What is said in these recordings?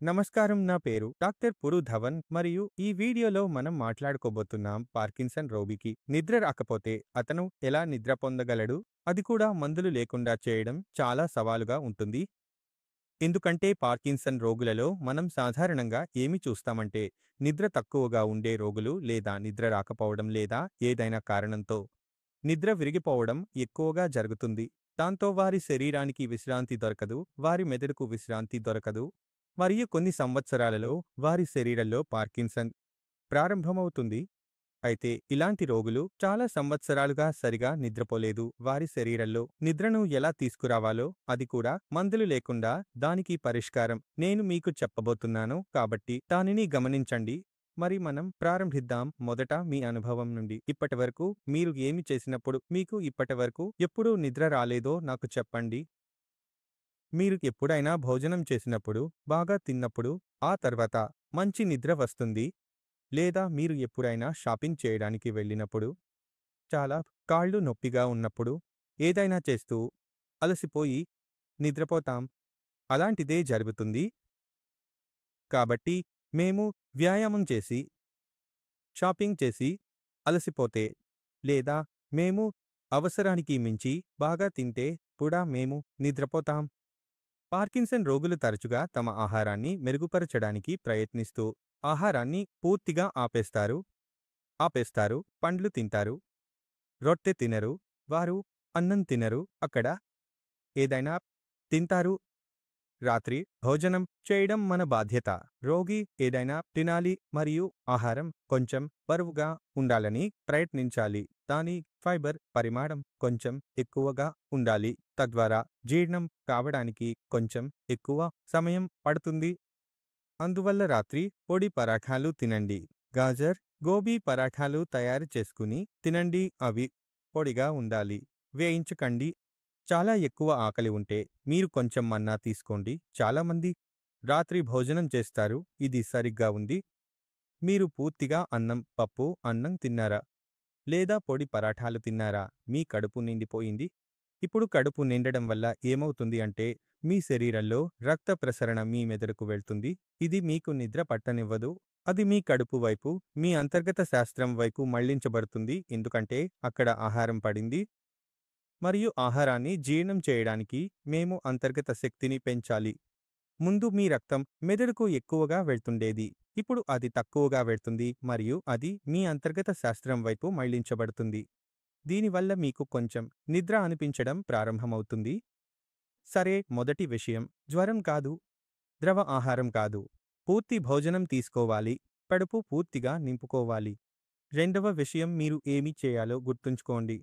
నమస్కారం, నా పేరు డాక్టర్ పురు ధవన్ మరియు ఈ వీడియోలో మనం మాట్లాడుకోబోతున్నాం పార్కిన్సన్ రోగికి నిద్ర రాకపోతే అతను ఎలా నిద్ర పొందగలడు, అది కూడా మందులు లేకుండా చేయడం చాలా సవాలుగా ఉంటుంది. ఎందుకంటే పార్కిన్సన్ రోగులలో మనం సాధారణంగా ఏమి చూస్తామంటే నిద్ర తక్కువగా ఉండే రోగులు లేదా నిద్ర రాకపోవడం లేదా ఏదైనా కారణంతో నిద్ర విరిగిపోవడం ఎక్కువగా జరుగుతుంది. దాంతో వారి శరీరానికి విశ్రాంతి దొరకదు, వారి మెదడుకు విశ్రాంతి దొరకదు మరియు కొన్ని సంవత్సరాలలో వారి శరీరంలో పార్కిన్సన్ ప్రారంభమవుతుంది. అయితే ఇలాంటి రోగులు చాలా సంవత్సరాలుగా సరిగా నిద్రపోలేదు. వారి శరీరంలో నిద్రను ఎలా తీసుకురావాలో, అది కూడా మందులు లేకుండా, దానికి పరిష్కారం నేను మీకు చెప్పబోతున్నాను. కాబట్టి దానిని గమనించండి. మరి మనం ప్రారంభిద్దాం. మొదట మీ అనుభవం నుండి ఇప్పటివరకు మీరు ఏమి చేసినప్పుడు మీకు ఇప్పటివరకు ఎప్పుడూ నిద్ర రాలేదో నాకు చెప్పండి. మీరు ఎప్పుడైనా భోజనం చేసినప్పుడు, బాగా తిన్నప్పుడు, ఆ తర్వాత మంచి నిద్ర వస్తుంది. లేదా మీరు ఎప్పుడైనా షాపింగ్ చేయడానికి వెళ్ళినప్పుడు, చాలా కాళ్ళు నొప్పిగా ఉన్నప్పుడు, ఏదైనా చేస్తూ అలసిపోయి నిద్రపోతాం. అలాంటిదే జరుగుతుంది. కాబట్టి మేము వ్యాయామం చేసి, షాపింగ్ చేసి అలసిపోతే, లేదా మేము అవసరానికి మించి బాగా తింటే కూడా మేము నిద్రపోతాం. పార్కిన్సన్ రోగులు తరచుగా తమ ఆహారాన్ని మెరుగుపరచడానికి ప్రయత్నిస్తూ ఆహారాన్ని పూర్తిగా ఆపేస్తారు, పండ్లు తింటారు, రొట్టె తినరు, వారు అన్నం తినరు, అక్కడ ఏదైనా తింటారు. రాత్రి భోజనం చేయడం మన బాధ్యత. రోగి ఏదైనా తినాలి మరియు ఆహారం కొంచెం బరువుగా ఉండాలని ప్రయత్నించాలి. దాని ఫైబర్ పరిమాణం కొంచెం ఎక్కువగా ఉండాలి. తద్వారా జీర్ణం కావడానికి కొంచెం ఎక్కువ సమయం పడుతుంది. అందువల్ల రాత్రి పొడి పరాఠాలు తినండి. గాజర్, గోబీ పరాఠాలు తయారు చేసుకుని తినండి. అవి పొడిగా ఉండాలి. వేయించకండి. చాలా ఎక్కువ ఆకలి ఉంటే మీరు కొంచెం మన్నా తీసుకోండి. చాలామంది రాత్రి భోజనం చేస్తారు. ఇది సరిగ్గా ఉంది. మీరు పూర్తిగా అన్నం, పప్పు, అన్నం తిన్నారా? లేదా పొడి పరాఠాలు తిన్నారా? మీ కడుపు నిండిపోయింది. ఇప్పుడు కడుపు నిండడం వల్ల ఏమవుతుంది అంటే మీ శరీరంలో రక్త ప్రసరణ మీ మెదడుకు వెళ్తుంది. ఇది మీకు నిద్ర పట్టనివ్వదు. అది మీ కడుపు వైపు, మీ అంతర్గత శాస్త్రం వైపు మళ్లించబడుతుంది. ఎందుకంటే అక్కడ ఆహారం పడింది మరియు ఆహారాన్ని జీర్ణం చేయడానికి మేము అంతర్గత శక్తిని పెంచాలి. ముందు మీ రక్తం మెదడుకు ఎక్కువగా వెళ్తుండేది. ఇప్పుడు అది తక్కువగా వెళ్తుంది మరియు అది మీ అంతర్గత శాస్త్రం వైపు మళ్లించబడుతుంది. దీనివల్ల మీకు కొంచెం నిద్ర అనిపించడం ప్రారంభమవుతుంది. సరే, మొదటి విషయం జ్వరం కాదు, ద్రవ ఆహారం కాదు. పూర్తి భోజనం తీసుకోవాలి, కడుపు పూర్తిగా నింపుకోవాలి. రెండవ విషయం, మీరు ఏమి చేయాలో గుర్తుంచుకోండి.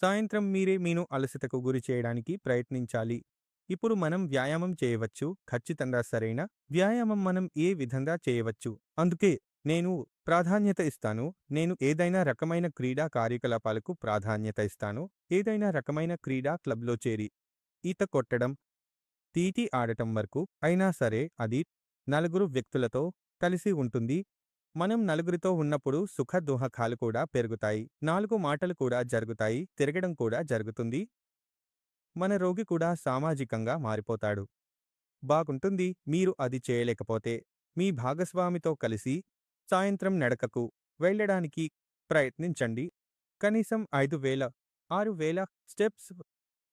సాయంత్రం మీను అలసటకు గురి చేయడానికి ప్రయత్నించాలి. ఇప్పుడు మనం వ్యాయామం చేయవచ్చు. ఖచ్చితంగా సరైన వ్యాయామం మనం ఏ విధంగా చేయవచ్చు. అందుకే నేను ప్రాధాన్యత ఇస్తాను. నేను ఏదైనా రకమైన క్రీడా కార్యకలాపాలకు ప్రాధాన్యత ఇస్తాను. ఏదైనా రకమైన క్రీడా క్లబ్లో చేరి ఈత కొట్టడం, తీటి ఆడటం వరకు అయినా సరే అది నలుగురు వ్యక్తులతో కలిసి ఉంటుంది. మనం నలుగురితో ఉన్నప్పుడు సుఖ దుఃఖాలు కూడా పెరుగుతాయి. 4 మాటలు కూడా జరుగుతాయి. తిరగడం కూడా జరుగుతుంది. మన రోగి కూడా సామాజికంగా మారిపోతాడు. బాగుంటుంది. మీరు అది చేయలేకపోతే మీ భాగస్వామితో కలిసి సాయంత్రం నడకకు వెళ్ళడానికి ప్రయత్నించండి. కనీసం 5,000, 6,000 స్టెప్స్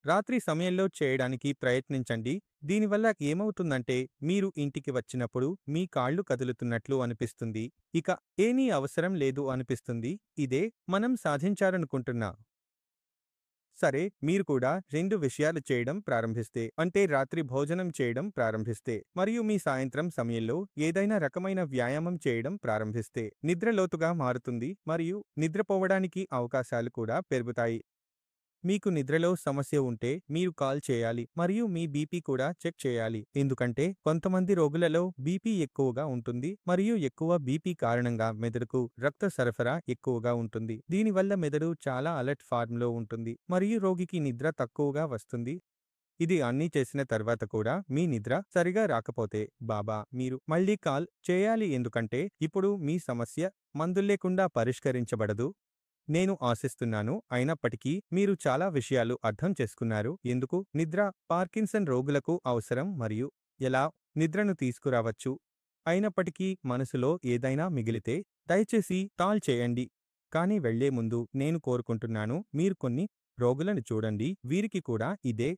రాత్రి సమయంలో చేయడానికి ప్రయత్నించండి. దీనివల్ల ఏమవుతుందంటే మీరు ఇంటికి వచ్చినప్పుడు మీ కాళ్ళు కదులుతున్నట్లు అనిపిస్తుంది. ఇక ఏమీ అవసరం లేదు అనిపిస్తుంది. ఇదే మనం సాధించాలనుకుంటున్నా. సరే, మీరు కూడా 2 విషయాలు చేయడం ప్రారంభిస్తే, అంటే రాత్రి భోజనం చేయడం ప్రారంభిస్తే మరియు మీ సాయంత్రం సమయంలో ఏదైనా రకమైన వ్యాయామం చేయడం ప్రారంభిస్తే నిద్ర లోతుగా మారుతుంది మరియు నిద్రపోవడానికి అవకాశాలు కూడా పెరుగుతాయి. మీకు నిద్రలో సమస్య ఉంటే మీరు కాల్ చేయాలి మరియు మీ బీపీ కూడా చెక్ చేయాలి. ఎందుకంటే కొంతమంది రోగులలో బీపీ ఎక్కువగా ఉంటుంది మరియు ఎక్కువ బీపీ కారణంగా మెదడుకు రక్త సరఫరా ఎక్కువగా ఉంటుంది. దీనివల్ల మెదడు చాలా అలర్ట్ ఫార్మ్లో ఉంటుంది మరియు రోగికి నిద్ర తక్కువగా వస్తుంది. ఇది అన్నీ చేసిన తర్వాత కూడా మీ నిద్ర సరిగా రాకపోతే బాబా మీరు మళ్ళీ కాల్ చేయాలి. ఎందుకంటే ఇప్పుడు మీ సమస్య మందుల్లేకుండా పరిష్కరించబడదు. నేను ఆశిస్తున్నాను. అయినప్పటికీ మీరు చాలా విషయాలు అర్థం చేసుకున్నారు. ఎందుకు నిద్ర పార్కిన్సన్ రోగులకు అవసరం మరియు ఎలా నిద్రను తీసుకురావచ్చు. అయినప్పటికీ మనసులో ఏదైనా మిగిలితే దయచేసి కాల్ చేయండి. కానీ వెళ్లే ముందు నేను కోరుకుంటున్నాను మీరు కొన్ని రోగులను చూడండి. వీరికి కూడా ఇదే